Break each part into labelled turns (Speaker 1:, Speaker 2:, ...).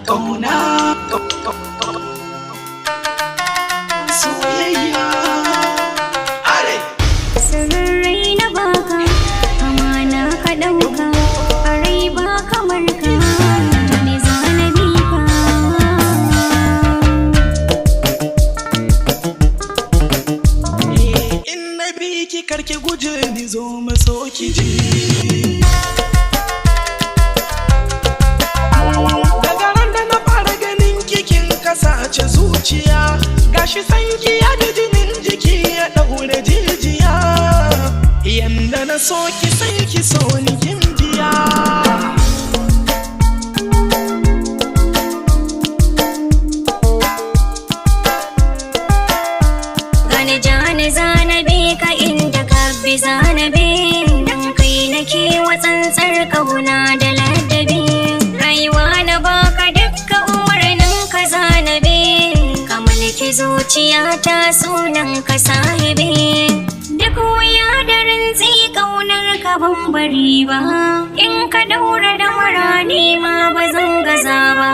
Speaker 1: kauna soyayya are
Speaker 2: sirrai na baka amana ka dauka a rai ba kamar ka me zanabi ka
Speaker 1: in na bi ki karki guje ni zo maso ki ji sace zuciya gashi sanki ya da jinin jiki ya daure jijiya yanda na so ki sai ki so ni gimbiya
Speaker 2: gane jani zanabe ka inda ka bi zanabe dan kai nake watsantsar kauna da ladabi rayuwa na baka dukkan zuciyata sunan ka sahibi duk wuya da rintsi kaunar ka ban bari ba in ka daura da murani ma ba zan gaza ba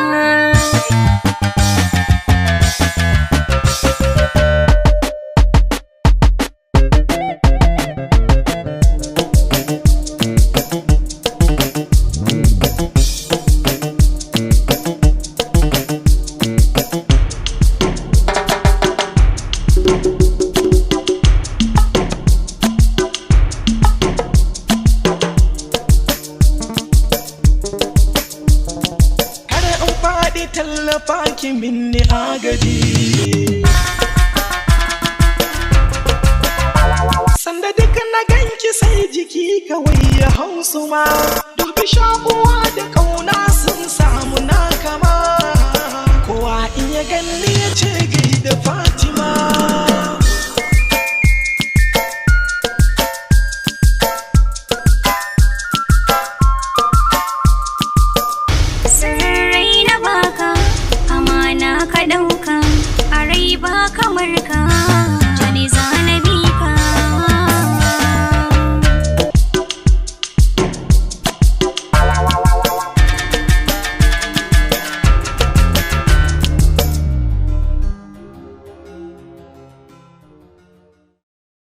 Speaker 1: tallafa ki minni agaji sanda duk na ganki sai jiki kawai ya hausu ma dubi